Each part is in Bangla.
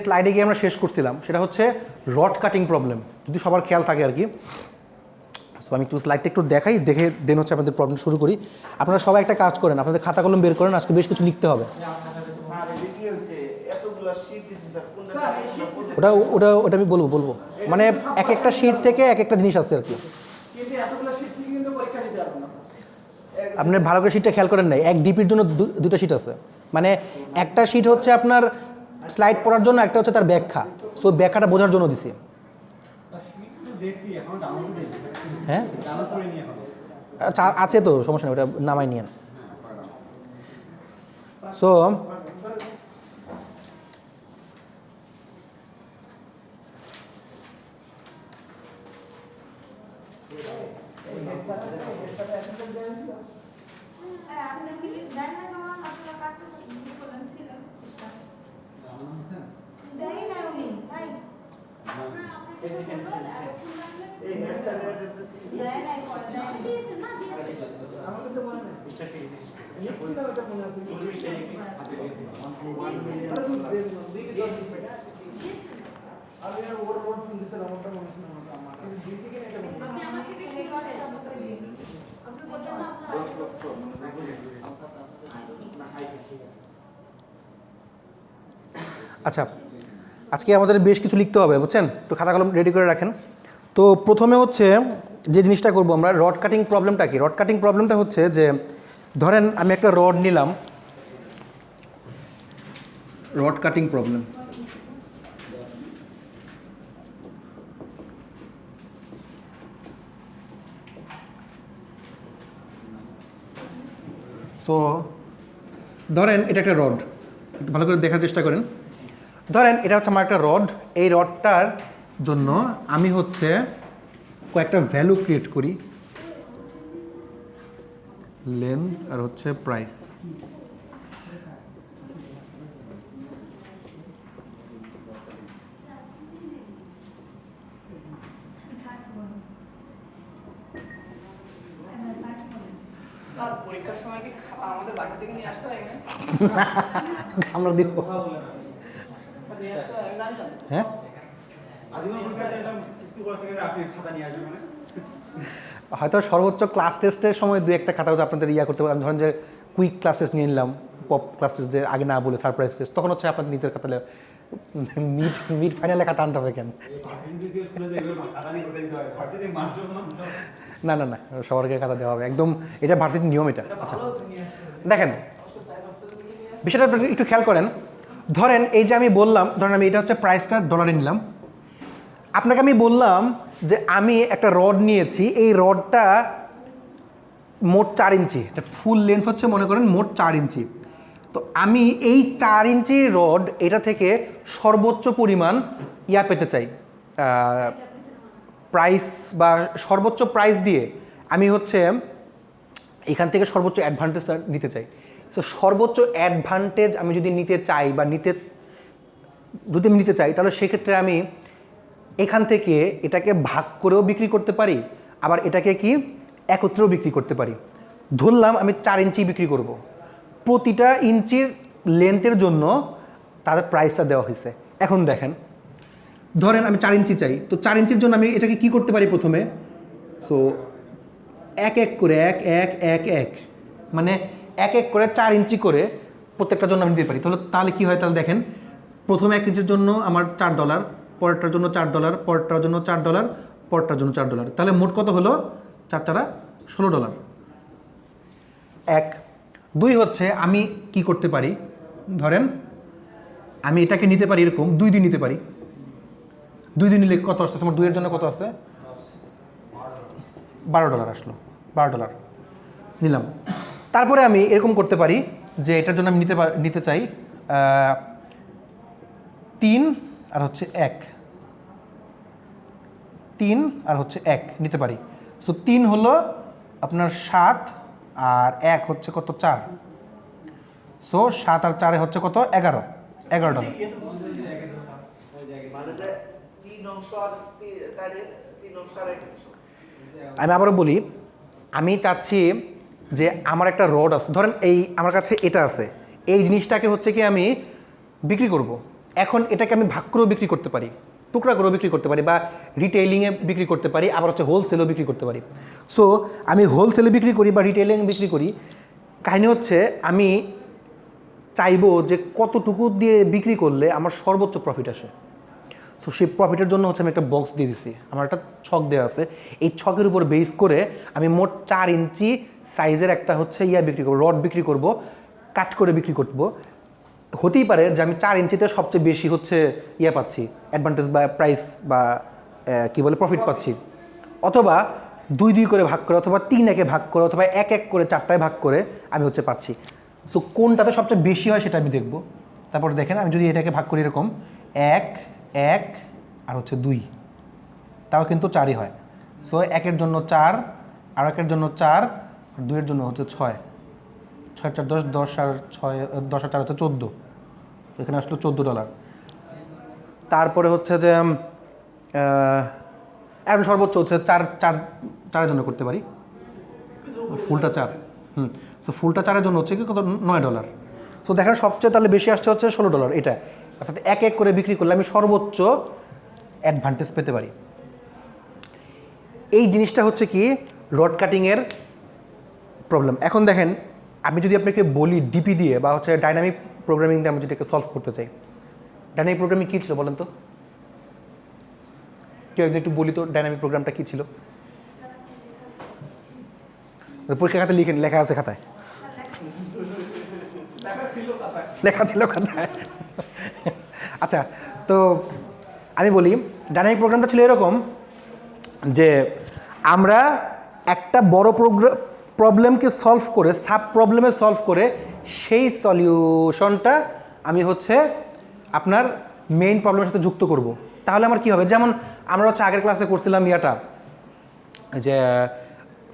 স্লাইডে গিয়ে আমরা শেষ করছিলাম সেটা হচ্ছে রড কাটিং প্রবলেম, যদি সবার খেয়াল থাকে আর কি। সো আমি একটু স্লাইডটা একটু দেখাই, দেখে দেন হচ্ছে আপনাদের প্রবলেম শুরু করি। আপনারা সবাই একটা কাজ করেন, আপনাদের খাতা কলম বের করেন, আজকে বেশ কিছু লিখতে হবে। ওটা ওটা ওটা আমি বলবো মানে এক একটা শিট থেকে এক একটা জিনিস আছে আর কি। আপনি ভালো করে শিটটা খেয়াল করেন নাই, এক ডিপির জন্য দুটো শিট আছে, মানে একটা শিট হচ্ছে আপনার স্লাইড পড়ার জন্য, একটা হচ্ছে তার ব্যাখ্যা। সো ব্যাখ্যাটা বোঝার জন্য দিছি। হ্যাঁ আচ্ছা আছে তো, সমস্যা নেই, ওটা নামাই নিয়ে। সো আচ্ছা, আজকে আমাদের বেশ কিছু লিখতে হবে, বুঝছেন? তো খাতা কলম রেডি করে রাখেন। তো প্রথমে হচ্ছে যে জিনিসটা করব আমরা, রড কাটিং প্রবলেমটা কি? রড কাটিং প্রবলেমটা হচ্ছে যে ধরেন আমি একটা রড নিলাম, রড কাটিং প্রবলেম। সো ধরেন এটা একটা রড, ভালো করে দেখার চেষ্টা করেন। ধরেন এটা হচ্ছে আমার একটা রড, এই রডটার জন্য আমি হচ্ছে কয়েকটা ভ্যালু ক্রিয়েট করি, লেন্থ আর হচ্ছে প্রাইস। আমরা দিব, হ্যাঁ হয়তো সর্বোচ্চ ক্লাস টেস্টের সময় দু একটা খাতা হচ্ছে আপনাদের ইয়া করতে পারেন। ধরেন যে কুইক ক্লাস টেস্ট নিয়ে নিলাম, পপ ক্লাস টেস্ট যে আগে না বলে সারপ্রাইজ টেস্ট, তখন হচ্ছে আপনাদের নিজের খাতা মিড ফাইনালে খাতা আনতে হবে কেন? না না না, সবারকে খাতা দেওয়া হবে একদম, এটা ভার্সিটির নিয়ম এটা। আচ্ছা দেখেন বিষয়টা একটু খেয়াল করেন। ধরেন এই যে আমি বললাম, ধরেন আমি এটা হচ্ছে প্রাইসটা ডলারে নিলাম, আপনাকে আমি বললাম যে আমি একটা রড নিয়েছি, এই রডটা মোট 4 ইঞ্চি, এটা ফুল লেন্থ হচ্ছে মনে করেন মোট 4 ইঞ্চি। তো আমি এই 4 ইঞ্চি রড এটা থেকে সর্বোচ্চ পরিমাণ ইয়া পেতে চাই, প্রাইস বা সর্বোচ্চ প্রাইস দিয়ে আমি হচ্ছে এখান থেকে সর্বোচ্চ অ্যাডভান্টেজ নিতে চাই। তো সর্বোচ্চ অ্যাডভান্টেজ আমি যদি নিতে চাই বা যদি আমি নিতে চাই, তাহলে সেক্ষেত্রে আমি এখান থেকে এটাকে ভাগ করেও বিক্রি করতে পারি, আবার এটাকে কি একত্রেও বিক্রি করতে পারি। ধরলাম আমি 4 ইঞ্চি বিক্রি করব, প্রতিটা ইঞ্চির লেন্থের জন্য তাদের প্রাইসটা দেওয়া হয়েছে। এখন দেখেন ধরেন আমি 4 ইঞ্চি চাই, তো 4 ইঞ্চির জন্য আমি এটাকে কি করতে পারি প্রথমে, সো এক এক করে মানে এক এক করে 4 ইঞ্চি করে প্রত্যেকটার জন্য আমি দিতে পারি। তাহলে কি হয়, তাহলে দেখেন প্রথমে 1 ইঞ্চির জন্য আমার $4, পরেরটার জন্য $4, পরেরটার জন্য $4, পরেরটার জন্য $4, তাহলে মোট কত হলো? 4 4 $16। 1 2 হচ্ছে আমি কি করতে পারি, ধরেন আমি এটাকে নিতে পারি এরকম 2 দিন নিতে পারি। 2 দিন নিলে কত আসছে আমার? 2 এর জন্য কত আছে? $12 আসলো, $12 নিলাম। তারপরে আমি এরকম করতে পারি যে এটার জন্য আমি নিতে চাই 3 আর হচ্ছে 1, 3 আর হচ্ছে 1 নিতে পারি। সো 3 হলো আপনার 7 আর 1 হচ্ছে কত? 4। সো 7 আর 4 হচ্ছে কত? $11। আমি আবারও বলি, আমি চাচ্ছি যে আমার একটা রড আছে, ধরেন এই আমার কাছে এটা আছে, এই জিনিসটাকে হচ্ছে কি আমি বিক্রি করব। এখন এটাকে আমি ভাগ করেও বিক্রি করতে পারি, টুকরা করেও বিক্রি করতে পারি, বা রিটেইলিংয়ে বিক্রি করতে পারি, আবার হচ্ছে হোলসেলও বিক্রি করতে পারি। সো আমি হোলসেলে বিক্রি করি বা রিটেইলিং বিক্রি করি, কাহিনী হচ্ছে আমি চাইবো যে কতটুকু দিয়ে বিক্রি করলে আমার সর্বোচ্চ প্রফিট আসে। সো সেই প্রফিটের জন্য হচ্ছে আমি একটা বক্স দিয়ে দিছি, আমার একটা ছক দেওয়া আছে, এই ছকের উপর বেস করে আমি মোট 4 ইঞ্চি সাইজের একটা হচ্ছে বিক্রি করবো, রড বিক্রি করব, কাট করে বিক্রি করব। হতেই পারে যে আমি 4 ইঞ্চিতে সবচেয়ে বেশি হচ্ছে পাচ্ছি, অ্যাডভান্টেজ বা প্রাইস বা কী বলে প্রফিট পাচ্ছি, অথবা 2 করে ভাগ করে, অথবা 3 ভাগ করে, অথবা 1 করে 4টায় ভাগ করে আমি হচ্ছে পাচ্ছি। সো কোনটাতে সবচেয়ে বেশি হয় সেটা আমি দেখব। তারপরে দেখেন আমি যদি এটাকে ভাগ করি এরকম 1 1 আর হচ্ছে 2, তাও কিন্তু 4ই হয়। সো 1-এর জন্য 4, আর 1-এর জন্য 4, আর 2-এর জন্য হচ্ছে 6, 6 4 10, 10 আর 6 10 আর 4 হচ্ছে 14, তো এখানে আসলো $14। তারপরে হচ্ছে যে এখন সর্বোচ্চ হচ্ছে 4-4-4-এর জন্য করতে পারি, ফুলটা 4, সো ফুলটা 4-এর জন্য হচ্ছে কি কত, $9। সো দেখেন সবচেয়ে তাহলে বেশি আসছে হচ্ছে $16 এটা, অর্থাৎ 1 করে বিক্রি করলে আমি সর্বোচ্চ অ্যাডভান্টেজ পেতে পারি। এই জিনিসটা হচ্ছে কি রড কাটিংয়ের প্রবলেম। এখন দেখেন আমি যদি আপনাকে বলি ডিপি দিয়ে বা হচ্ছে ডাইনামিক প্রোগ্রামিং দিয়ে আমি যদি এটাকে সলভ করতে চাই, ডাইনামিক প্রোগ্রামিং কী ছিল বলেন তো? কেউ একদিন একটু বলি তো ডাইনামিক প্রোগ্রামটা কী ছিল? পরীক্ষা খাতায় লিখেন, লেখা আছে খাতায়, লেখা ছিল খাতায়। আচ্ছা, তো আমি বলি ডাইনামিক প্রোগ্রামটা ছিল এরকম যে আমরা একটা বড় প্রবলেমকে সলভ করে, সাব প্রবলেমে সলভ করে সেই সলিউশনটা আমি হচ্ছে আপনার মেইন প্রবলেমের সাথে যুক্ত করব। তাহলে আমার কী হবে, যেমন আমরা হচ্ছে আগের ক্লাসে করছিলাম যে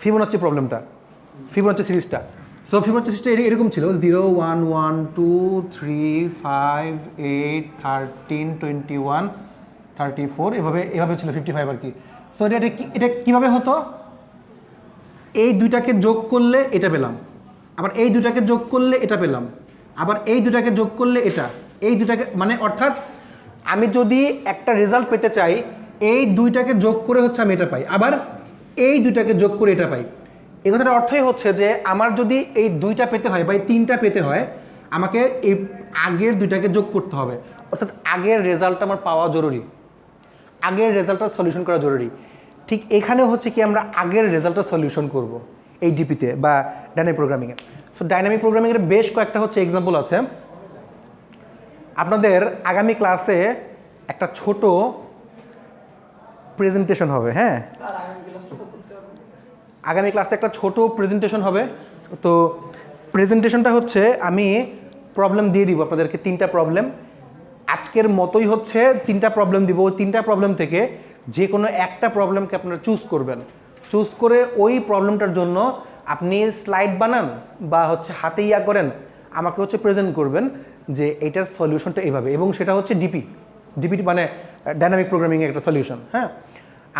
ফিবোনাচ্চি প্রবলেমটা, ফিবোনাচ্চি সিরিজটা। সো ফিবোনাচ্চি সিরিজটা এরকম ছিল 0 1 1 2 3 5 8 13 21 34, এভাবে ছিল 55 আর কি। সো এটা কীভাবে হতো, এই দুইটাকে যোগ করলে এটা পেলাম, আবার এই দুইটাকে যোগ করলে এটা পেলাম, আবার এই দুইটাকে যোগ করলে এটা, এই দুইটাকে মানে অর্থাৎ আমি যদি একটা রেজাল্ট পেতে চাই এই দুইটাকে যোগ করে হচ্ছে আমি এটা পাই, আবার এই দুইটাকে যোগ করে এটা পাই। এই কথাটার অর্থই হচ্ছে যে আমার যদি এই 2টা পেতে হয় বা এই 3টা পেতে হয় আমাকে এই আগের 2টাকে যোগ করতে হবে, অর্থাৎ আগের রেজাল্টটা আমার পাওয়া জরুরি, আগের রেজাল্টটা সলিউশন করা জরুরি। ঠিক এখানে হচ্ছে কি আমরা আগের রেজাল্টটা সলিউশন করব এই ডিপিতে বা ডাইনামিক প্রোগ্রামিংয়ে। সো ডাইনামিক প্রোগ্রামিংয়ের বেশ কয়েকটা হচ্ছে এক্সাম্পল আছে। আপনাদের আগামী ক্লাসে একটা ছোট প্রেজেন্টেশন হবে, হ্যাঁ আগামী ক্লাসে একটা ছোট প্রেজেন্টেশন হবে। তো প্রেজেন্টেশনটা হচ্ছে আমি প্রবলেম দিয়ে দিব আপনাদেরকে, 3টা প্রবলেম, আজকের মতোই হচ্ছে 3টা প্রবলেম দিব। ওই 3টা প্রবলেম থেকে যে কোনো একটা প্রবলেমকে আপনারা চুজ করবেন, চুজ করে ওই প্রবলেমটার জন্য আপনি স্লাইড বানান বা হচ্ছে হাতে করেন, আমাকে হচ্ছে প্রেজেন্ট করবেন যে এইটার সলিউশনটা এইভাবে, এবং সেটা হচ্ছে ডিপি মানে ডাইনামিক প্রোগ্রামিংয়ের একটা সলিউশন। হ্যাঁ,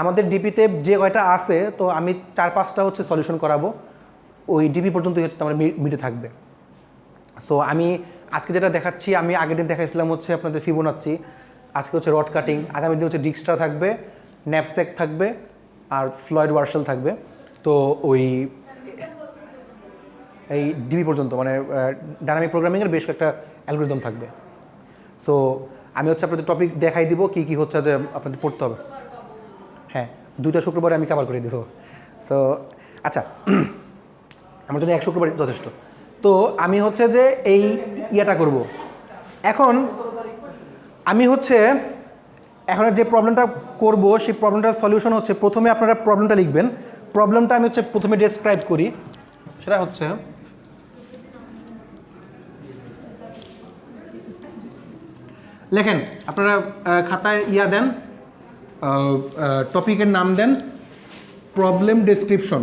আমাদের ডিপিতে যে কয়টা আছে তো আমি 4-5টা হচ্ছে সলিউশন করাবো, ওই ডিপি পর্যন্তই হচ্ছে আমার মিটে থাকবে। সো আমি আজকে যেটা দেখাচ্ছি, আমি আগের দিন দেখাইছিলাম হচ্ছে আপনাদের ফিবোনাচ্চি, আজকে হচ্ছে রড কাটিং, আগামী দিন হচ্ছে ডিক্সট্রা থাকবে, ন্যাপস্যাক থাকবে, আর ফ্লয়েড ওয়ার্শেল থাকবে। তো ওই এই ডিবি পর্যন্ত মানে ডাইনামিক প্রোগ্রামিংয়ের বেশ কয়েকটা অ্যালগরিদম থাকবে। সো আমি হচ্ছে আপনাদের টপিক দেখাই দিব কী কী হচ্ছে যে আপনাদের পড়তে হবে। হ্যাঁ, 2টা শুক্রবারে আমি কভার করে দেব। সো আচ্ছা, আমার জন্য 1 শুক্রবার যথেষ্ট। তো আমি হচ্ছে যে এই ইয়েটা করব। এখন আমি হচ্ছে এখন যে প্রবলেমটা করব সেই প্রবলেমটার সলিউশন হচ্ছে, প্রথমে আপনারা প্রবলেমটা লিখবেন। প্রবলেমটা আমি হচ্ছে প্রথমে ডেসক্রাইব করি, সেটা হচ্ছে লেখেন আপনারা খাতায় দেন, টপিকের নাম দেন প্রবলেম ডেসক্রিপশন,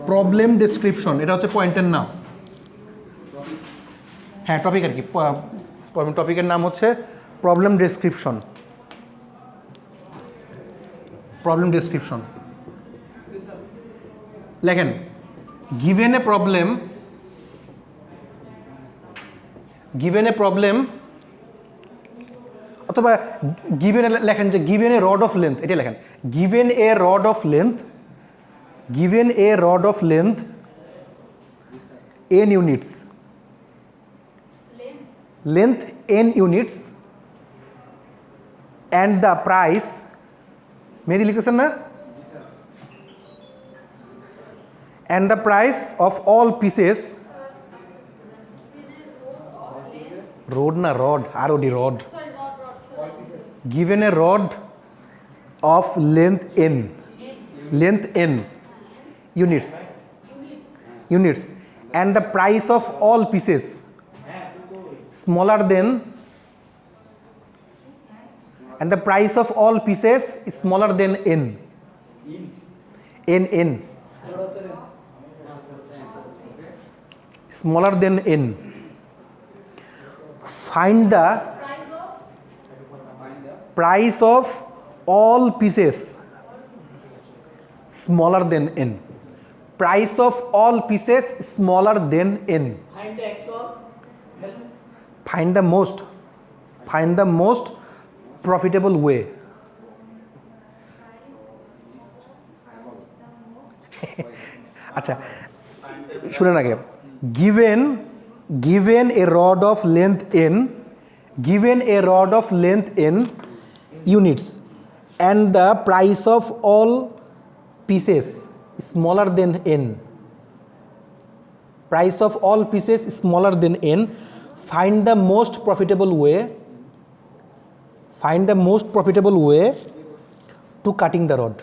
প্রবলেম ডেসক্রিপশন, এটা হচ্ছে পয়েন্টের নাম। হ্যাঁ, টপিক আর কি, টপিকের নাম হচ্ছে প্রবলেম ডেসক্রিপশন, প্রবলেম ডেসক্রিপশন। লেখেন given a problem given a problem, অথবা গিভেন লেখেন যে given a rod of length, এটা লেখেন given a rod of length, given a rod of length n units, length n units and the price, মেরি লিখেছেন না, and the price of all pieces, rod na rod, rod rod, given a rod of length n units and the price of all pieces smaller than, and the price of all pieces is smaller than n smaller than n. Find the price of all pieces smaller than n. Price of all pieces smaller than n. Find the actual value. Find the most profitable way. আচ্ছা শুনেন আগে, given a rod of length n units and the price of all pieces smaller than n, price of all pieces smaller than n, find the most profitable way to cutting the rod.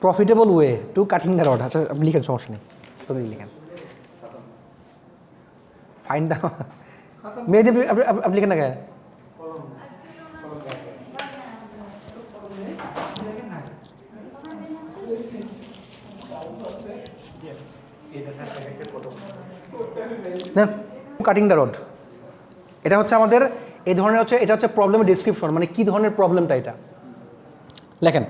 Profitable way to cutting the rod. আচ্ছা আপনি লিখেন, সমস্যা নেই, তুমি লিখেন ফাইন্ড দ্য, মেয়েদের আপনি লিখেন না কেন? কাটিং দ্য রড, এটা হচ্ছে আমাদের এই ধরনের হচ্ছে, এটা হচ্ছে প্রবলেমের ডেসক্রিপশন, মানে কি ধরনের প্রবলেমটা এটা লেখেন,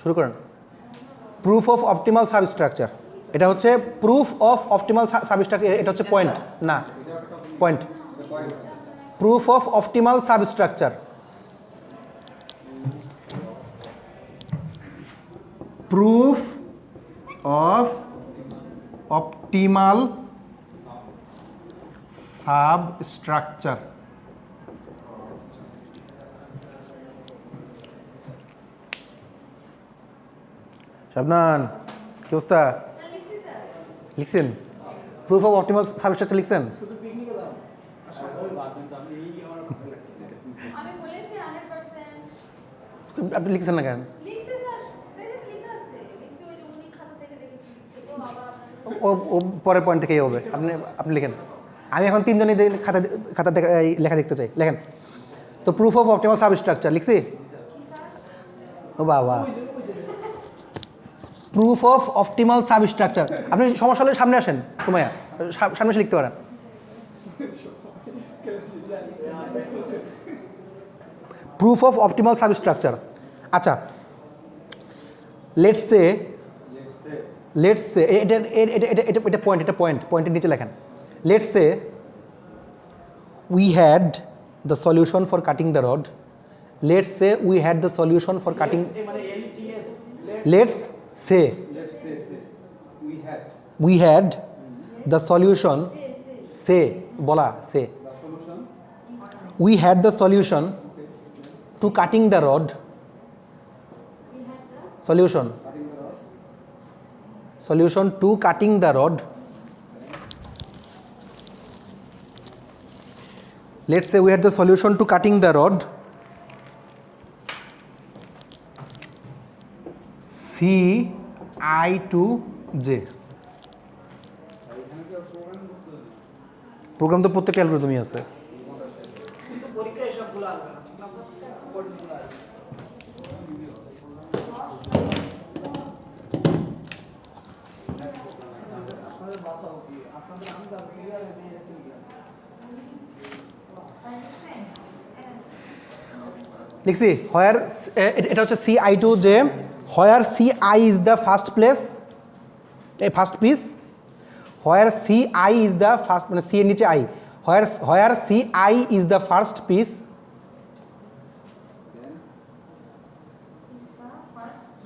শুরু করেন। প্রুফ অফ অপটিমাল সাবস্ট্রাকচার, এটা হচ্ছে প্রুফ অফ অপটিমাল সাবস্ট্রাকচার, এটা হচ্ছে পয়েন্ট না, point proof of optimal substructure, proof of optimal substructure. শাবনান কি অবস্থা? লিখছেন প্রুফ অফ অপটিমাল সাবস্ট্রাকচার লিখছেন? আপনি লিখছেন না কেন? ও পরের পয়েন্ট থেকেই হবে, আপনি লিখেন। আমি এখন তিনজনই খাতা লেখা দেখতে চাই, লেখেন। তো প্রুফ অফ অপটিমাল সাবস্ট্রাকচার লিখছি। ও বাবা, প্রুফ অফ অপটিমাল সাবস্ট্রাকচার। আপনি সমস্যা হলে সামনে আসেন, সুমাইয়া সামনে এসে লিখতে পারেন। Proof of optimal substructure. আচ্ছা লেটস সে এটা পয়েন্টের নিচে লেখেন। Let's say we had the solution for cutting the rod. Let's say we had the solution for cutting. Let's say we had the solution. Say bola say. We had the solution to cutting the rod. Solution to cutting the rod. Let's say we had the solution to cutting the rod CI to J. Program তো প্রত্যেকটা অ্যালগরিদমই আছে। লিখছি হোয়ার, এটা হচ্ছে CI to J, where CI is the first place এই first piece, where C I is the first, মানে সি এর নিচে I, where C I is the first piece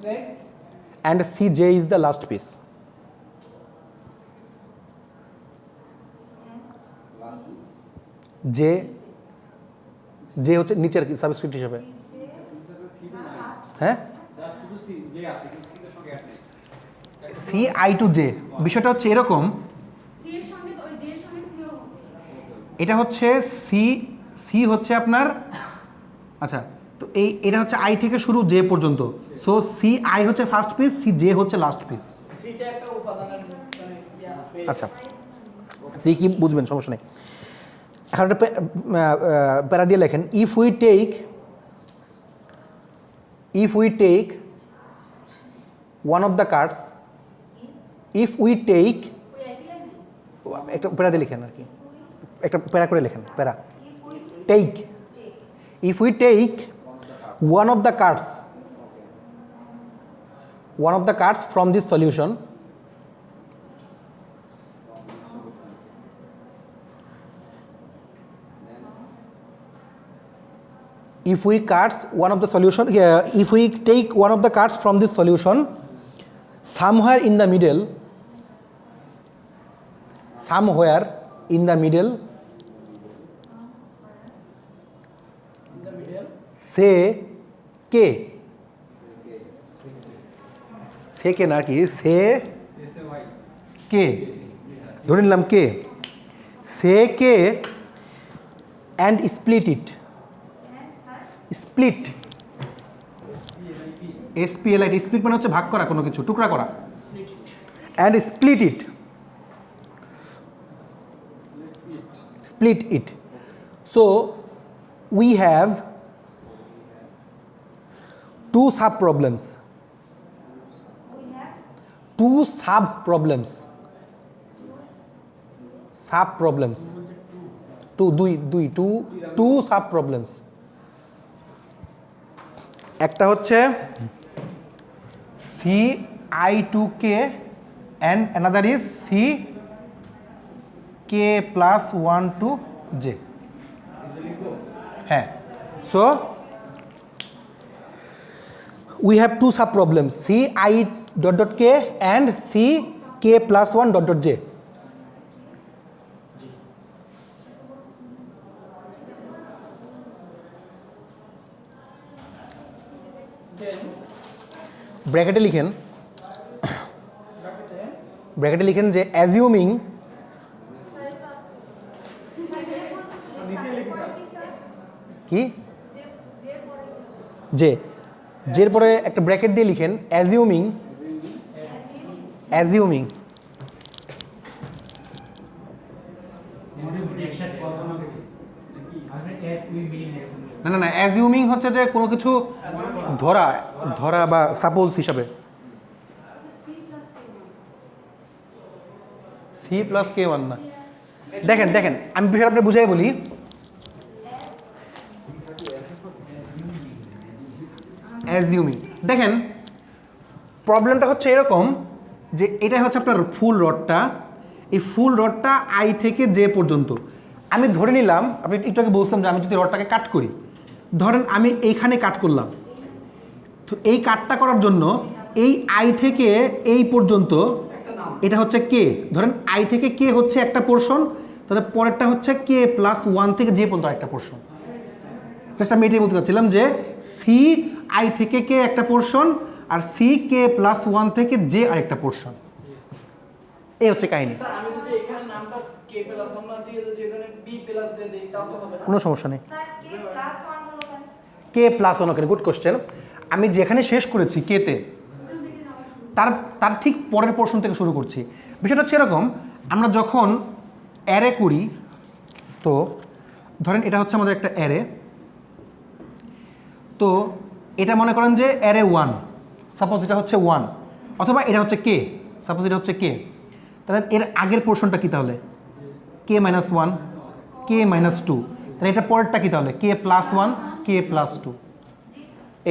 Next. And C J is the last piece. J, J হচ্ছে নিচের সাবস্ক্রিপ্ট হিসেবে। হ্যাঁ, সি আই টু জে, বিষয়টা হচ্ছে এরকম, সি এর সঙ্গে তো ওই জে এর সঙ্গে সিও হবে। এটা হচ্ছে সি, সি হচ্ছে আপনার, আচ্ছা তো এটা হচ্ছে আই থেকে শুরু জে পর্যন্ত, সো সি আই হচ্ছে ফার্স্ট পিস, সি জে হচ্ছে লাস্ট পিস। সিটা একটা উপাদানের মানে আচ্ছা, সি কি বুঝবেন, সমস্যা নেই। এখন একটা প্যারা দিয়ে লেখেন, if we take one of the cards, if we take, ওই একই লাইনে একটা প্যারা দিয়ে লিখেন আর কি, একটা প্যারা করে লেখেন, para take, if we take one of the cards from this solution, if we take one of the cards from this solution, somewhere in the middle, say k, না কি, say k, ধরে নিলাম k, say k and split it, split, SPLIT, split মানে হচ্ছে ভাগ করা, কোনো কিছু টুকরা করা, and split it, so we have two sub problems, two sub problems, একটা হচ্ছে C I to K and another is C K plus one to J. হ্যাঁ, so we have two sub problems, c I dot dot k and c k plus 1 dot dot j. then ব্র্যাকেটে লিখেন যে অ্যাজিউমিং, কি জে, জের পরে একটা ব্র্যাকেট দিয়ে লিখেন অ্যাজিউমিং না অ্যাজিউমিং হচ্ছে যে কোনো কিছু ধরা বা সাপোজ হিসাবে, সি প্লাস কে ওয়ান না, দেখেন আমি বিষয়টা আপনার বুঝাই বলি, অ্যাজিউমিং, দেখেন প্রবলেমটা হচ্ছে এরকম যে এটাই হচ্ছে আপনার ফুল রডটা, এই ফুল রডটা আই থেকে জে পর্যন্ত, আমি ধরে নিলাম, আপনি একটু আগে বলছিলাম যে আমি যদি রডটাকে কাট করি, ধরেন আমি এইখানে কাট করলাম, তো এই কাটটা করার জন্য এই আই থেকে এই পর্যন্ত এটা হচ্ছে কে, ধরেন আই থেকে কে হচ্ছে একটা পোর্শন, তাহলে পরেরটা হচ্ছে কে প্লাস ওয়ান থেকে জে পর্যন্ত একটা পোর্শন। জাস্ট আমি এটাই বলতে চাচ্ছিলাম যে সি আই থেকে কে একটা পোর্শন আর সি কে প্লাস ওয়ান থেকে জে আরেকটা পোর্শন, এই হচ্ছে কাহিনী। স্যার আমি যদি এখানে নামটা k প্লাস 1 না দিয়ে যদি এখানে b প্লাস j দেই তাও তো হবে না? কোনো সমস্যা নেই, স্যার কে প্লাস 1 হলো কেন? K plus one, okay good question. আমি যেখানে শেষ করেছি কেতে, ওখান থেকে যাওয়া শুরু। তার ঠিক পরের পোর্শন থেকে শুরু করছি। বিষয়টা হচ্ছে এরকম, আমরা যখন অ্যারে করি, তো ধরেন এটা হচ্ছে আমাদের একটা অ্যারে, তো এটা মনে করেন যে অ্যারে 1, সাপোজ এটা হচ্ছে 1, অথবা এটা হচ্ছে কে, সাপোজ এটা হচ্ছে কে, তাহলে এর আগের পোর্শনটা কী তাহলে কে মাইনাস 1, কে মাইনাস 2, তাহলে এটা পরেরটা কী তাহলে কে প্লাস 1, কে প্লাস 2,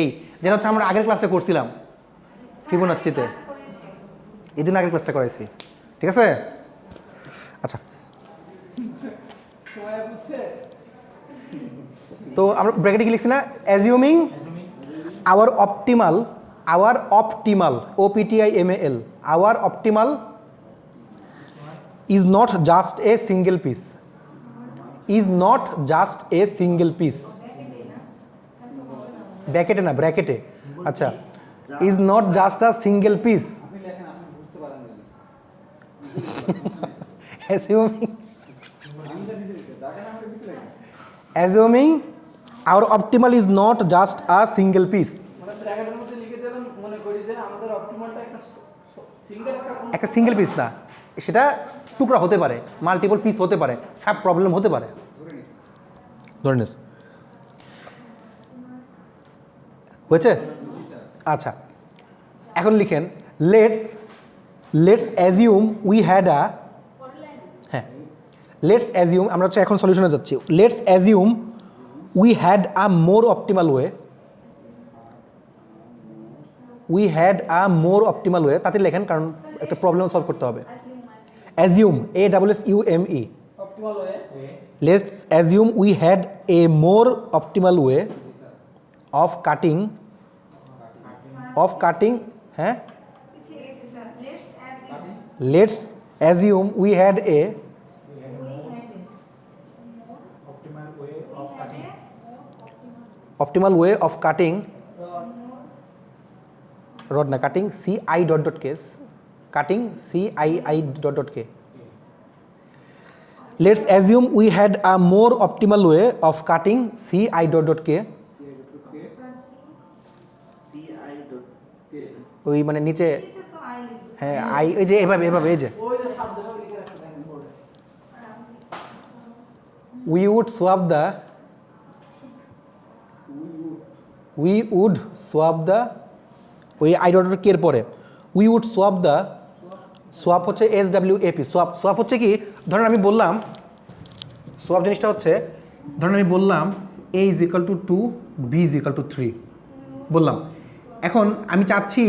এই যেটা হচ্ছে আমরা আগের ক্লাসে করছিলাম ফিবোনাচ্চিতে, এই জন্য আগের ক্লাসটা করাইছি, ঠিক আছে? আচ্ছা, সময় বুঝছে তো আমরা ব্র্যাকেটে কি লিখছি না, assuming our optimal OPTIMAL our optimal is not just a single piece, ব্র্যাকেটে না, ব্র্যাকেটে, আচ্ছা, is not just a single piece, assuming our optimal is not just a single piece, মানে ব্র্যাকেটের মধ্যে লিখে দিলাম, মনে করি যে আমাদের অপটিমালটা একটা সিঙ্গেল পিস না, সেটা টুকরা হতে পারে, মাল্টিপল পিস হতে পারে, সাব প্রবলেম হতে পারে, ধরে নিস। হয়েছে? আচ্ছা, এখন লিখেন let's assume we had a, হ্যাঁ, লেটস অ্যাজিউম, আমরা হচ্ছে এখন সলিউশনে যাচ্ছি। Let's assume we had a more optimal way, তাতে লেখেন, কারণ একটা প্রবলেম সলভ করতে হবে। অ্যাজিউম, ASSUME, অপটিমাল হয়ে let's assume we had a more optimal way of cutting, হ্যাঁ, let's assume we had a optimal way of cutting rod na cutting CI dot cutting CII dot K. Let's assume we had a more optimal way of cutting CI dot K. ওই মানে নিচে, হ্যাঁ, আই, এই যে এভাবে এই যে ওই যে সাবজেক্ট লিখে রাখতে দেখেন বোর্ডে we would swap the ওই আই ডট কে এর পরে we would swap হচ্ছে SWAP, swap হচ্ছে কি, ধরেন আমি বললাম swap জিনিসটা হচ্ছে, ধরেন আমি বললাম A is equal to 2, B is equal to 3 বললাম, এখন আমি চাচ্ছি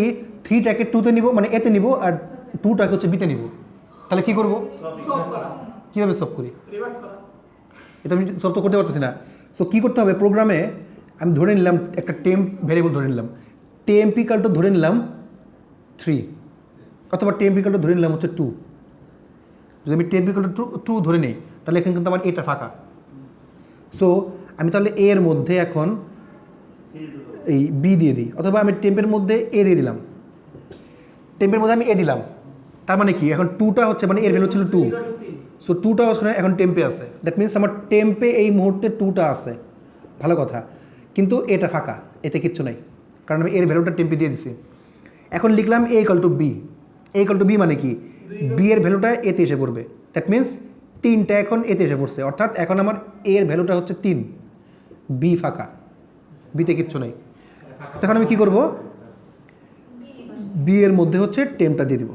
3টাকে 2তে নিব, মানে এতে নিব, আর 2টাকে হচ্ছে বিতে নিব, তাহলে কি করব? কীভাবে সলভ করি? রিভার্স করা এটা আমি সলভ তো করতে পারতেছি না। সো কী করতে হবে, প্রোগ্রামে আমি ধরে নিলাম একটা টেম্প ভ্যারিয়েবল ধরে নিলাম, টেম্প ইকাল টু ধরে নিলাম 3, অথবা টেম্প ইকাল টু ধরে নিলাম হচ্ছে 2। যদি আমি টেম্প ইকাল টু 2 ধরে নিই, তাহলে এখানে কিন্তু আমার এটা ফাঁকা। সো আমি তাহলে এ এর মধ্যে এখন এই বি দিয়ে দিই, অথবা আমি টেম্পের মধ্যে এ দিয়ে দিলাম, টেম্পের মধ্যে আমি এ দিলাম, তার মানে কি, এখন 2টা হচ্ছে, মানে এর ভ্যালু ছিল 2, সো 2টা এখন টেম্পে আছে, দ্যাট মিনস আমার টেম্পে এই মুহূর্তে 2টা আছে, ভালো কথা, কিন্তু এটা ফাঁকা, এতে কিচ্ছু নাই, কারণ আমি এর ভ্যালুটা টেম্পে দিয়ে দিছি। এখন লিখলাম A ইকাল টু বি, মানে কি, বি এর ভ্যালুটা এতে এসে পড়বে, দ্যাট মিনস 3টা এখন এতে এসে পড়ছে, অর্থাৎ এখন আমার এ এর ভ্যালুটা হচ্ছে 3, বি ফাঁকা, বিতে কিচ্ছু নেই। এখন আমি কি করব, বি এর মধ্যে হচ্ছে টেম্পটা দিয়ে দিব।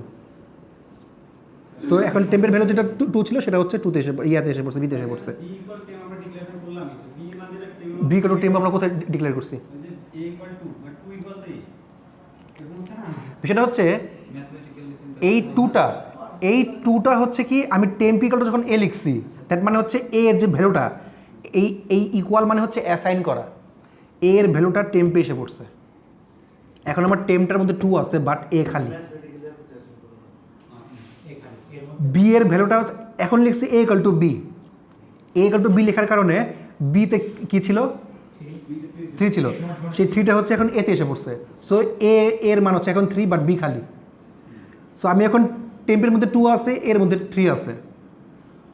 সো এখন টেম্পের ভ্যালু যেটা 2 ছিল, সেটা হচ্ছে 2তে এসে, ইয়াতে এসে পড়ছে, বিতে এসে পড়ছে। বি ইকুয়াল টু টেম্প আমরা কোথায় ডিক্লেয়ার করছি? বিষয়টা হচ্ছে এই টুটা হচ্ছে কি, আমি টেম্প ইকুয়াল টু যখন এ লিখছি, দ্যাট মানে হচ্ছে এ এর যে ভ্যালুটা, এই ইকুয়াল মানে হচ্ছে অ্যাসাইন করা, এ এর ভ্যালুটা টেম্পে এসে পড়ছে। এখন আমার টেম্পটার মধ্যে 2 আছে, বাট এ খালি। বি এর ভ্যালুটা এখন লিখছি A ইকুয়াল টু বি লেখার কারণে বিতে কি ছিল, 3 ছিল, সেই 3টা হচ্ছে এখন এতে এসে পড়ছে। সো এ এর মান হচ্ছে এখন 3, বাট বি খালি। সো আমি এখন টেম্পের মধ্যে 2 আছে, এর মধ্যে 3 আছে।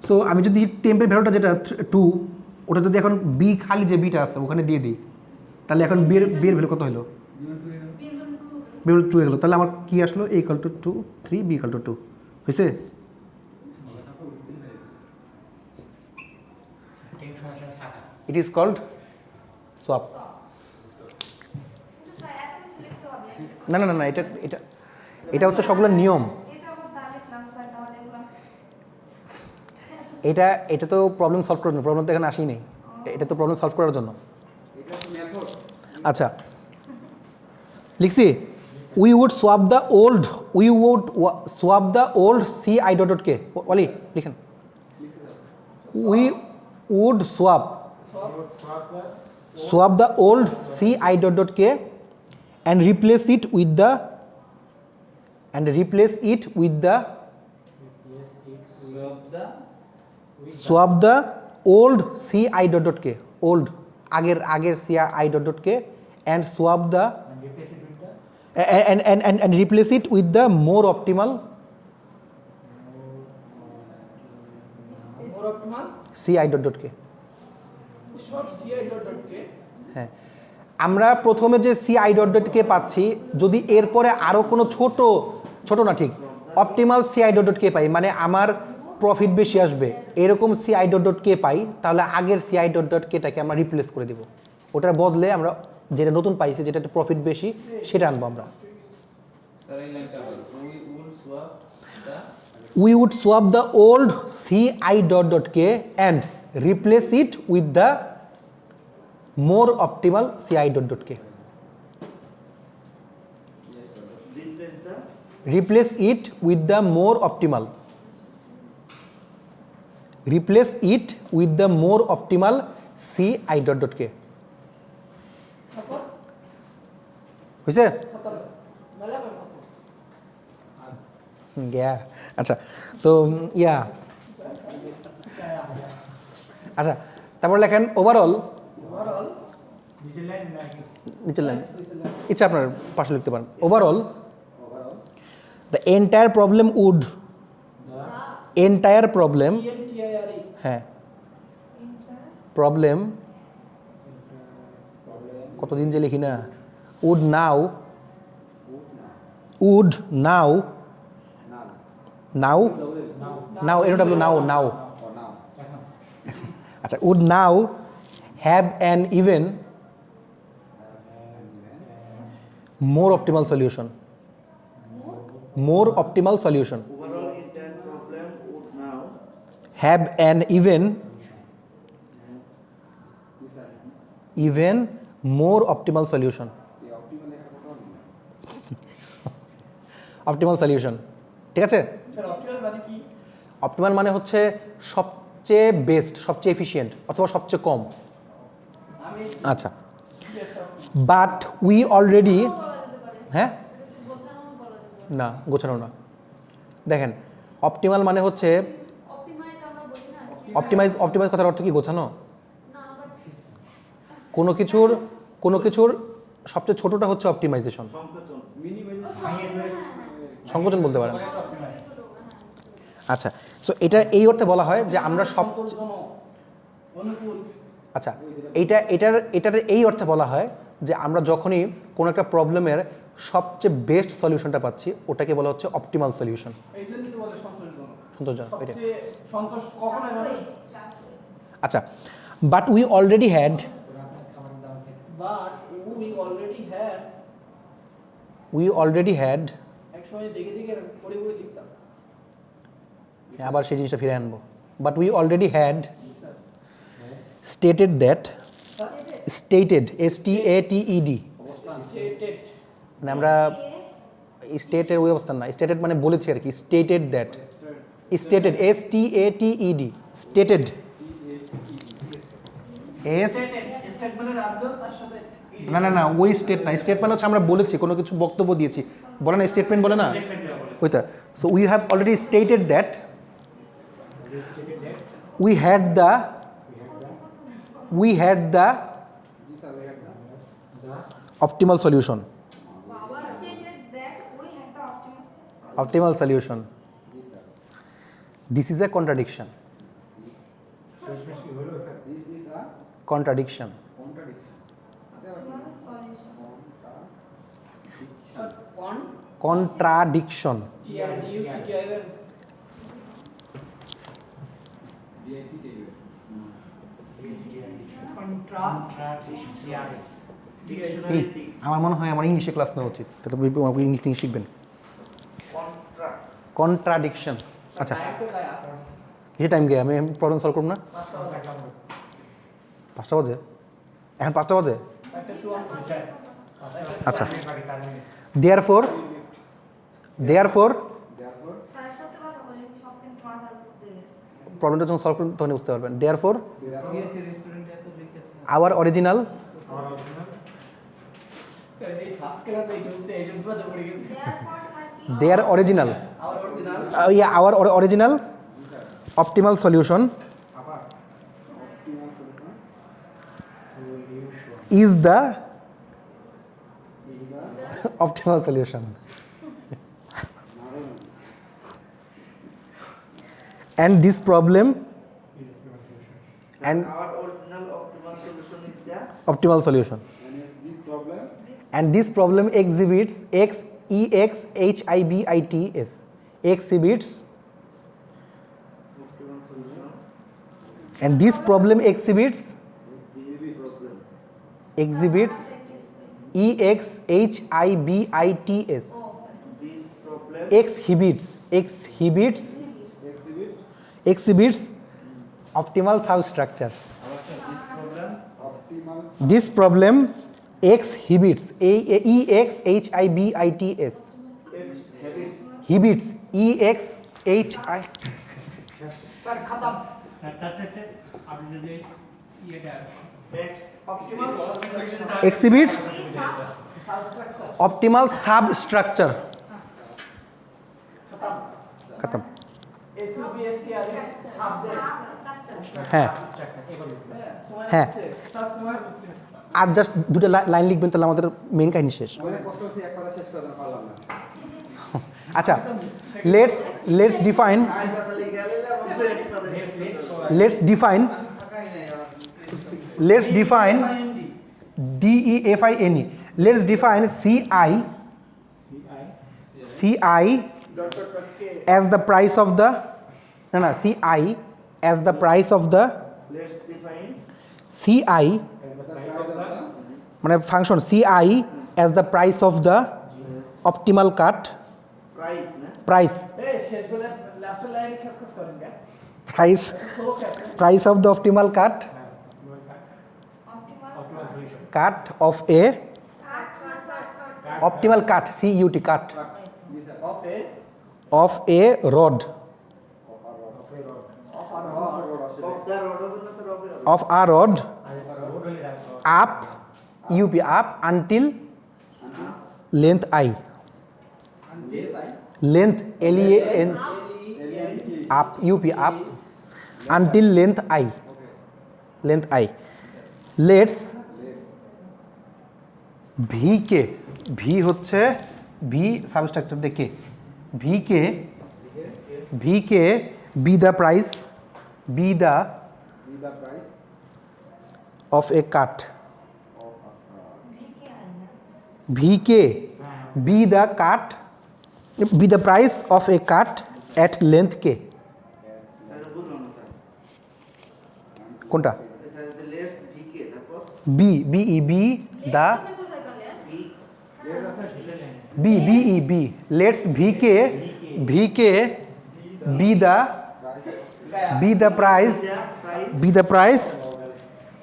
সো আমি যদি টেম্পের ভ্যালুটা যেটা 2, ওটা যদি এখন বি খালি যে বিটা আছে ওখানে দিয়ে দিই, তাহলে এখন বি এর ভ্যালু কত হলো? বি 2 হলো। তাহলে আমার কি আসলো? A equal to 2, 3, B equal to 2 হয়েছে? It is called swap. না না না না, এটা এটা এটা হচ্ছে সবগুলো নিয়ম। এটা তো প্রবলেম সলভ করার জন্য, প্রবলেম তো এখানে আসেই নেই, এটা তো প্রবলেম সলভ করার জন্য। আচ্ছা লিখছি, we would swap the old c I dot dot k. Wali, লিখেন। We would swap the old c I dot dot k and replace it with the swap the old c I dot dot k, old আগের c I dot dot k and swap the and replace it with the more optimal c I dot dot k. সব CI ডট ডট কে হ্যাঁ, আমরা প্রথমে যে c I dot dot k পাচ্ছি, যদি এরপরে আরও কোনো ছোট না ঠিক optimal c I dot dot k পাই, মানে আমার প্রফিট বেশি আসবে এরকম c I dot dot k পাই, তাহলে আগের c I dot dot k টাকে আমরা রিপ্লেস করে দিব। ওটার বদলে আমরা যেটা নতুন পাইছি, যেটাতে প্রফিট বেশি, সেটা আনবো আমরা। We would swap the old c I dot dot k and replace it with the more optimal c I dot dot k. Replace it with the more optimal. Replace it with the more optimal c I dot dot k. হয়েছে? গিয়া আচ্ছা, তো আচ্ছা, তারপর লেখেন ওভারঅল, নিচের লাইন ইচ্ছা আপনার পাশে লিখতে পারেন। ওভারঅল দ্য এন্টায়ার প্রবলেম হ্যাঁ, প্রবলেম কতদিন যে লিখি না, would now আচ্ছা, would now have an even more optimal solution. Overall, entire problem would now have an even more optimal solution. Optimal solution, ঠিক আছে? অপটিমাল মানে কি? অপটিমাল মানে হচ্ছে সবচেয়ে বেস্ট, সবচেয়ে এফিশিয়েন্ট অথবা সবচেয়ে কম। আচ্ছা, বাট উই অলরেডি, হ্যাঁ না গোছানো না, দেখেন অপটিমাল মানে হচ্ছে অপটিমাইজ কথার অর্থ কি? গোছানো। কোনো কিছুর সবচেয়ে ছোটটা হচ্ছে অপটিমাইজেশন, সংকোচন বলতে পারেন। আচ্ছা, সো এটা এই অর্থে বলা হয় যে আমরা আচ্ছা, এটার এই অর্থে বলা হয় যে আমরা যখনই কোনো একটা প্রবলেমের সবচেয়ে বেস্ট সলিউশনটা পাচ্ছি, ওটাকে বলা হচ্ছে অপটিমাল সলিউশন। সন্তোষজনক। আচ্ছা, বাট উই অলরেডি হ্যাড আবার সেই জিনিসটা ফিরে আনবো। But we already had stated that STATED মানে আমরা স্টেটের ওই অবস্থান না, স্টেটেড মানে বলেছি আর কি, stated that, stated STATED stated না ওই স্টেট না, স্টেটমেন্ট হচ্ছে আমরা বলেছি, কোনো কিছু বক্তব্য দিয়েছি, বলে না স্টেটমেন্ট বলে না ওইটা। So we have already stated that we had the optimal solution. Optimal solution. This is a contradiction. Contradiction. Contradiction. আমার মনে হয় আমার ইংলিশে ক্লাস নেওয়া উচিত, তাহলে ইংলিশ শিখবেন। কন্ট্রাডিকশন। আচ্ছা, কিসে টাইম গিয়ে আমি প্রবলেম সলভ করব না? 5টা বাজে, এখন 5টা বাজে। আচ্ছা therefore therefore স্যার সত্যি কথা বলি সব কিন্তু মাথার উপর দিয়ে গেছে প্রবলেমটা যখন সলভ করবেন তখন বুঝতে পারবেন therefore সিএসসি রেস্টুরেন্টে এত লিখেছে our original এই ফার্স্ট ক্লাসে এইটা হচ্ছে এই জন্য তো পড়ে গেছে therefore স্যার কি their original আমার original yeah our original optimal solution আবার is the optimal solution and this problem and our original optimal solution is the optimal solution and this problem exhibits exhibits optimal solution and this problem exhibits easy problem. exhibits exhibits This problem exhibits optimal substructure this problem this problem exhibits exhibits habits exhibits sir খতম তার সাথে আপনি যদি ইয়েটা next optimal exhibits substructure optimal substructure खत्म এসইবিএসটি আর সাবজেক্ট হ্যাঁ সময় হ্যাঁ। হচ্ছে তার সময় হচ্ছে না আর জাস্ট দুটো লাইন লিখবেন তাহলে আমাদের মেইন কাহিনী শেষ অনেক কষ্ট হচ্ছে এক কথা শেষ করতে পারলাম না আচ্ছা let's define I basically gale let's define DEFINE let's define CI dot dot dot K as the price of the CI as the price of the let's define CI মানে function CI as the price of the optimal cut price na price এই শেষ বেলা লাস্টের লাইন খাসখাস করেন কেন price slow captain price of the optimal cut cut of a optimal cut CUT cut of A of a rod of the road of the sir of a rod up UP up until length I length LEN up UP up until length I let's V K V হচ্ছে V সাবস্ট্রাকচার দেখে V K be the price of a cut V K be the price of a cut at length K sir বুঝলাম না স্যার কোনটা স্যার let's vk তারপর B the B let's V K be the price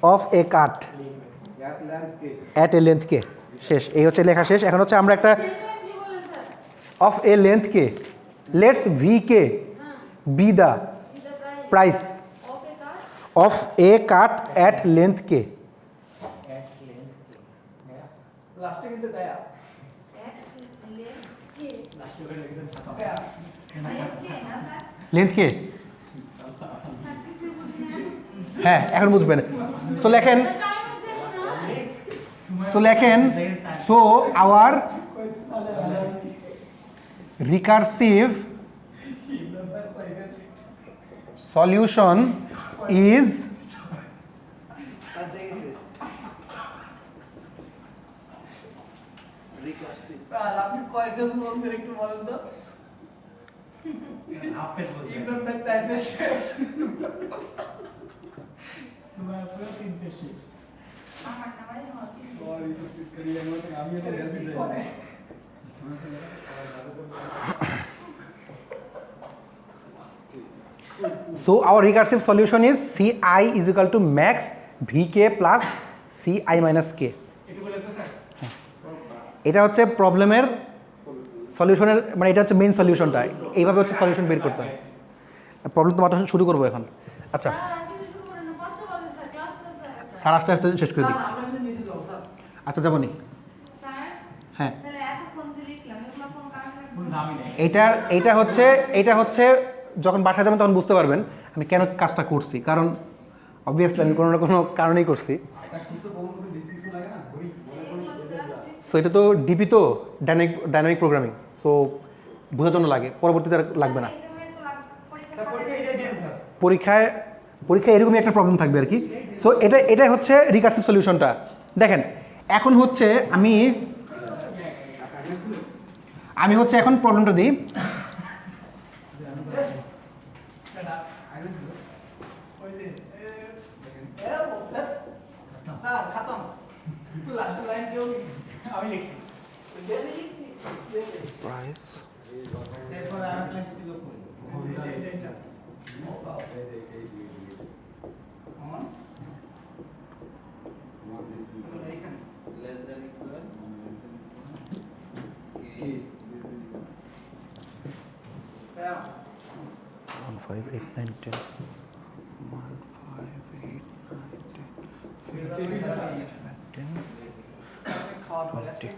of a cut at a length K শেষ এই হচ্ছে লেখা শেষ এখন হচ্ছে আমরা একটা কি বলেন sir of a length K let's V K be the price of A car of a cut at length K লাস্টে কিন্তু গায়া এক লে কে গায়া কে না স্যার length K স্যার কিছু বুঝিনা হ্যাঁ এখন বুঝবেন সো লেখেন so our recursive solution is sir দেখেছে recursive স্যার আপনি কয় পেজ বলছেন একটু বলেন তো আপনি বলছেন ইগনোর ব্যাক চাই পেজ শেষ তোমার পুরো চিন্তা শেষ আমার নামাই হচ্ছে so our recursive solution is Ci is equal to max Vk plus Ci minus K একটু বলে তো স্যার এটা হচ্ছে প্রবলেমের সলিউশনের মানে এটা হচ্ছে মেইন সলিউশনটা, এইভাবে হচ্ছে সলিউশন বের করতে হয়। প্রবলেম তো মাথা শুরু করবো এখন। আচ্ছা স্যার আজকে শুরু করেন না, 5টা বাজে স্যার, ক্লাসটা স্যার। স্যার আস্তে আস্তে শেষ করে না দিই। না আমরা কিন্তু নিচে যাবো স্যার। আচ্ছা যাবো নি। স্যার হ্যাঁ তাহলে এতক্ষণ যে লিখলাম এগুলো কোনো কাজ কোনো দামই নেই। এটা হচ্ছে যখন বাসায় যাবেন তখন বুঝতে পারবেন আমি কেন কাজটা করছি, কারণ অবভিয়াসলি আমি কোনো না কোনো কারণেই করছি। সো এটা তো ডিপি তো ডাইনামিক প্রোগ্রামিং, সো বোঝার জন্য লাগে, পরবর্তীতে আর লাগবে না। পরীক্ষায় এরকমই একটা প্রবলেম থাকবে আর কি। সো এটা হচ্ছে রিকার্সিভ সলিউশনটা। দেখেন এখন হচ্ছে আমি হচ্ছে এখন প্রবলেমটা দিই। স্যার খতম লাস্ট লাইন কেউ আমি লিখছি। প্রাইস এরপর আর ক্লাস ছিল Less than equal. 1 5 8 9 10 1 5 8 9 10 খাওয়া পরে 20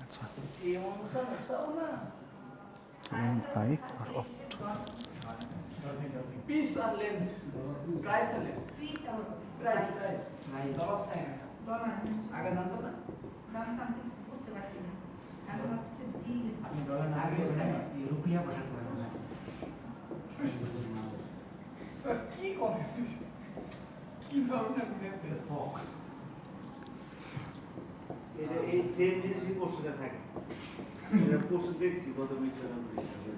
আচ্ছা এই অনুসার স্যার না 5 আর অফ পিস আর লেন্থ প্রাইস আর লেন্থ প্লিজ আমার প্রাইস লস নাই ডলার আগে জানতো না জানতাম কিন্তু বুঝতে পারছি না। আমি ভাবছি জি আপনি ডলার না দিয়ে রুপিয়া বসাতে পারেন না। স্যার কি কনফিউশন কি ধরনের নেবে শখ। সেটা এই সেম জিনিসই কোশ্চেনে থাকে। এটা কোশ্চেন দেখছি কত মিটার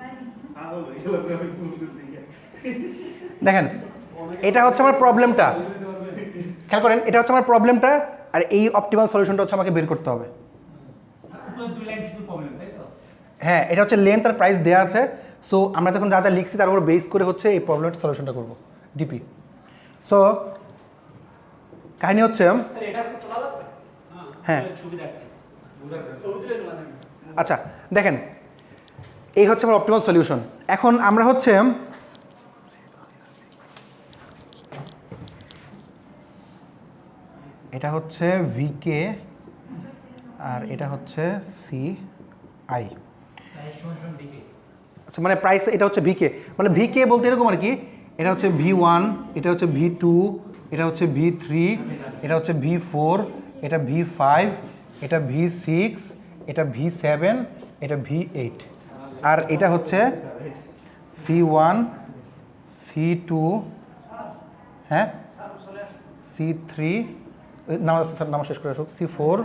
তাই নাকি? আগল হয়ে গেলাম আমি কোশ্চেন দেখে। দেখেন এটা হচ্ছে আমার প্রবলেমটা, খেয়াল করেন এটা হচ্ছে আমার প্রবলেমটা, আর এই অপটিমাল সলিউশনটা হচ্ছে আমাকে বের করতে হবে। উপরে 2 লাইন শুধু প্রবলেম, তাই তো? হ্যাঁ এটা হচ্ছে লেন্থ আর প্রাইস দেওয়া আছে। সো আমরা যখন যা যা লিখছি তার উপর বেস করে হচ্ছে এই প্রবলেমটা সলিউশনটা করবো ডিপি। সো কাহিনী হচ্ছে স্যার এটা কি তোলা লাগবে হ্যাঁ সুবিধার্থে। ছবি তুলে নিলাম আমি আচ্ছা দেখেন এই হচ্ছে আমার অপটিমাল সলিউশন। এখন আমরা হচ্ছে এটা হচ্ছে ভিকে আর এটা হচ্ছে সি আই। তাই সমান দিকে। আচ্ছা মানে প্রাইস এটা হচ্ছে ভিকে, মানে ভিকে বলতে এরকম আর কি, এটা হচ্ছে V1, এটা হচ্ছে V2, এটা হচ্ছে V3, এটা হচ্ছে V4, এটা V5, এটা V6, এটা V7, এটা V8, আর এটা হচ্ছে C1, C2, হ্যাঁ C3, নাম শেষ করে আসুক, C4,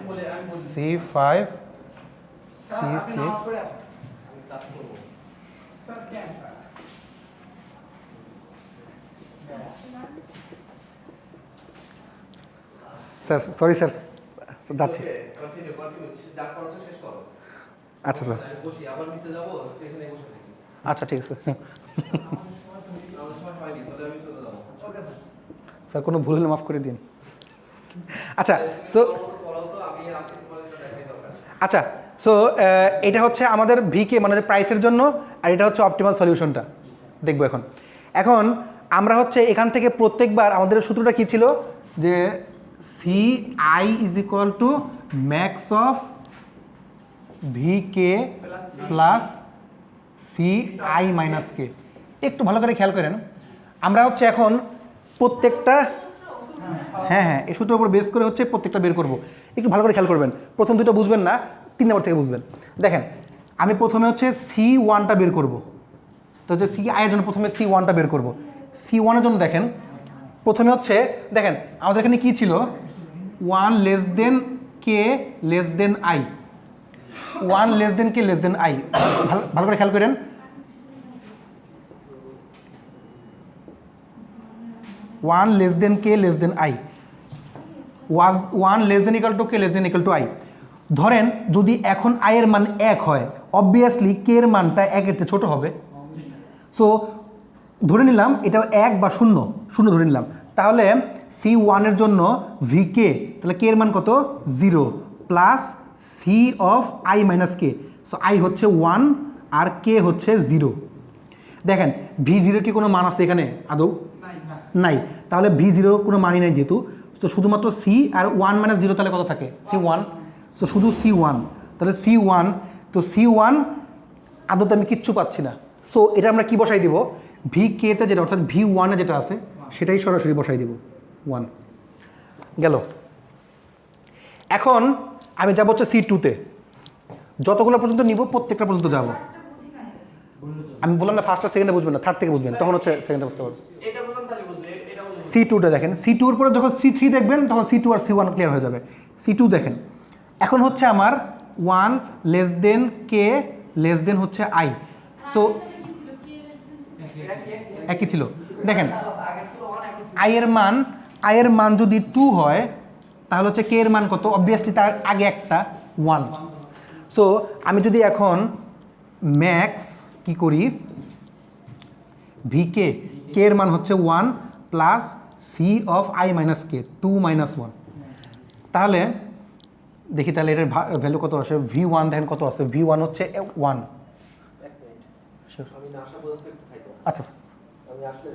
বলে আমি বলি C5, স্যার আপনি C6, নামাজ পড়ে আসুন আমি কাজ করব স্যার কেন স্যার সরি স্যার যাচ্ছি। কন্টিনিউ যা করছো শেষ করো। আচ্ছা স্যার আমি বসি আবার নিচে যাবো সেখানে বসে থাকি। আচ্ছা ঠিক আছে আমাদের সময় হয়নি তাহলে আমি চলে যাবো। ওকে স্যার স্যার কোনো ভুল হলে মাফ করে দিন। আচ্ছা সো পড়াও তো আমি আছি তোমার জন্য দেখাই দরকার। আচ্ছা সো এটা হচ্ছে আমাদের ভিকে মানে প্রাইসের জন্য, আর এটা হচ্ছে অপটিমাল সলিউশনটা দেখবো এখন। এখন আমরা হচ্ছে এখান থেকে প্রত্যেকবার আমাদের সূত্রটা কী ছিল যে C I is equal to max of V K plus C I minus K. একটু ভালো করে খেয়াল করেন আমরা হচ্ছে এখন প্রত্যেকটা হ্যাঁ এই সূত্রের উপর বেস করে হচ্ছে প্রত্যেকটা বের করব। একটু ভালো করে খেয়াল করবেন, প্রথম দুটো বুঝবেন না, 3 নম্বর থেকে বুঝবেন। দেখেন আমি প্রথমে হচ্ছে C1টা বের করব, তো হচ্ছে সি আই এর জন্য প্রথমে C1টা বের করব। C1 এর জন্য দেখেন প্রথমে হচ্ছে দেখেন আমাদের এখানে কী ছিল 1 less than K less than I, 1 less than K less than I. ভালো করে খেয়াল করেন 1 less than K less than I, 1 less than equal to K less than equal to I. ধরেন যদি এখন আই এর মান 1 হয় অবভিয়াসলি কে এর মানটা 1 এর চেয়ে ছোটো হবে। সো ধরে নিলাম এটা 1 বা 0 ধরে নিলাম, তাহলে C1 এর জন্য VK, তাহলে K এর মান কত 0 plus C of I minus K, so I হচ্ছে 1 আর K হচ্ছে 0। দেখেন V0 কি কোনো মান আছে এখানে আদৌ নাই, তাহলে V0 কোনো মানই নাই যেহেতু, তো শুধুমাত্র C আর 1 মাইনাস 0 তাহলে কত থাকে C1, সো শুধু C1, তাহলে C1, তো C1 আদৌতে আমি কিচ্ছু পাচ্ছি না, সো এটা আমরা কি বসাই দিব VK তে যেটা অর্থাৎ V1 এ যেটা আছে সেটাই সরাসরি বসাই দিব 1 গেল। এখন আমি যাব হচ্ছে C2 তে, যতগুলো পর্যন্ত নিব প্রত্যেকটা পর্যন্ত যাব। আমি বললাম না ফার্স্ট আর সেকেন্ডে বুঝবেন না, থার্ড থেকে বুঝবেন, তখন হচ্ছে সেকেন্ডে বুঝতে পারবেন। এটা পর্যন্ত তাহলে বুঝবে, এটা বুঝবে। C2টা দেখেন, C2 এর পরে যখন C3 দেখবেন তখন C2 আর C1 ক্লিয়ার হয়ে যাবে। C2 দেখেন, এখন হচ্ছে আমার 1 লেস দেন K লেস দেন হচ্ছে I, সো একই ছিল। দেখেন আগে ছিল 1 এখন I এর মান যদি 2 হয় তাহলে হচ্ছে K এর মান কত, অবভিয়াসলি তার আগে একটা 1। সো আমি যদি এখন ম্যাক্স কি করি VK, K এর মান হচ্ছে 1 plus C of I minus K 2 minus 1, তাহলে দেখি তাহলে এটার ভ্যালু কত আসে। V1 দেখেন কত আছে, V1 হচ্ছে 1। এক মিনিট আমি না আসা পর্যন্ত একটু থাকবো, আচ্ছা আমি আসলে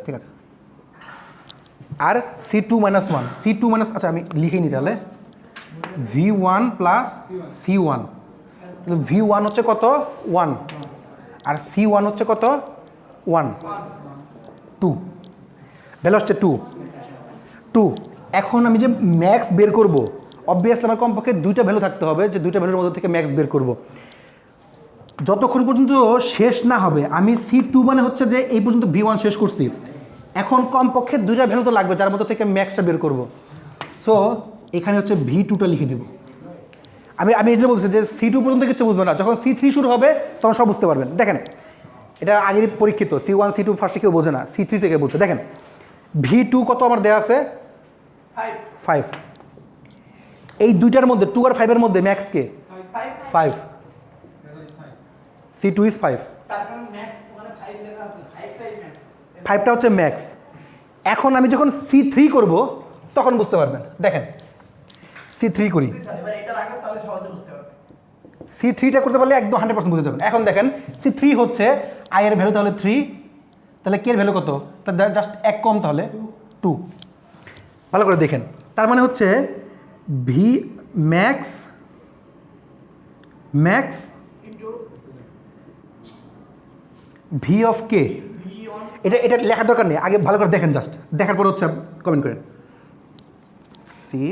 ঠিক আছে। আর C2 মাইনাস 1, C2 মাইনাস, আচ্ছা আমি লিখে নিই তাহলে V1 প্লাস C1, তাহলে V1 হচ্ছে কত 1 আর C1 হচ্ছে কত 1 2, ভ্যালু হচ্ছে 2। এখন আমি যে ম্যাক্স বের করব, অবভিয়াসলি আমার কমপক্ষে দুইটা ভ্যালু থাকতে হবে, যে দুইটা ভ্যালুর মধ্যে থেকে ম্যাক্স বের করব। যতক্ষণ পর্যন্ত শেষ না হবে, আমি C2 মানে হচ্ছে যে এই পর্যন্ত V1 শেষ করছি, এখন কমপক্ষে দুইটা ভ্যালু তো লাগবে যার মধ্যে থেকে ম্যাক্সটা বের করব। সো এখানে হচ্ছে V2টা লিখে দিব। আমি এই যে বলছি যে C2 পর্যন্ত কিছু বুঝবে না, যখন C3 শুরু হবে তখন সব বুঝতে পারবেন। দেখেন এটা আগের পরীক্ষিত, C1 C2 ফার্স্টে কেউ বোঝে না, C3 থেকে বলছে। দেখেন V2 কত আমার দেওয়া আছে 5, এই দুইটার মধ্যে 2 আর 5 এর মধ্যে ম্যাক্স কে 5, C2 ইজ 5, তারপর ম্যাক্স ওখানে 5 লেখা আছে, 5টাই ম্যাক্স। 5টা হচ্ছে ম্যাক্স। এখন আমি যখন C3 করব তখন বুঝতে পারবেন। দেখেন C3 করি, এবার এটা রাখো তাহলে সহজে বুঝতে পারবে। C3টা করতে পারলে একদম 100% বুঝে যাবেন। এখন দেখেন C3 হচ্ছে I এর ভ্যালু তাহলে 3, তাহলে K এর ভ্যালু কত, তা জাস্ট এক কম, তাহলে 2। ভালো করে দেখেন, তার মানে হচ্ছে V ম্যাক্স কিন্তু V অফ K, এটা লেখার দরকার নেই, আগে ভালো করে দেখেন, জাস্ট দেখার পর হচ্ছে কমেন্ট করেন। সি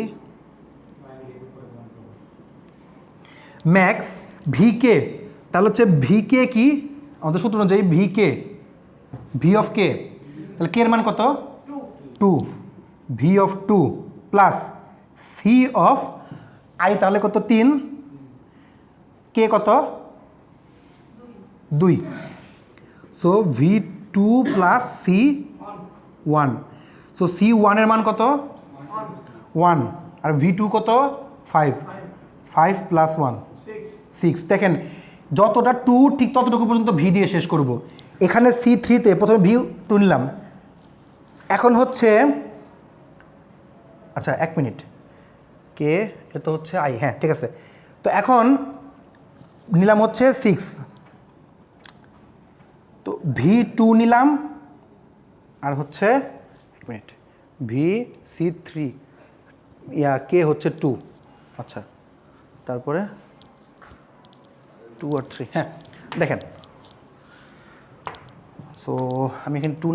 ম্যাক্স VK, তাহলে হচ্ছে VK কি আমাদের সূত্র অনুযায়ী VK V অফ K, তাহলে K এর মান কত 2, V of 2 plus C of I, তাহলে কত 3, K কত 2, so V2 plus C1, so C1 এর মান কত 1 আর V2 কত 5 প্লাস 1 6। দেখেন যতটা 2 ঠিক ততটুকু পর্যন্ত V দিয়ে শেষ করব। এখানে C3-তে প্রথমে V2 নিলাম, এখন হচ্ছে আচ্ছা 1 মিনিট, কে এটা তো হচ্ছে I, হ্যাঁ ঠিক আছে। তো এখন নিলাম হচ্ছে 6, তো V2 নিলাম আর হচ্ছে 1 মিনিট VC3 K হচ্ছে 2, আচ্ছা তারপরে 2 আর 3, হ্যাঁ দেখেন। সো আমি এখানে 2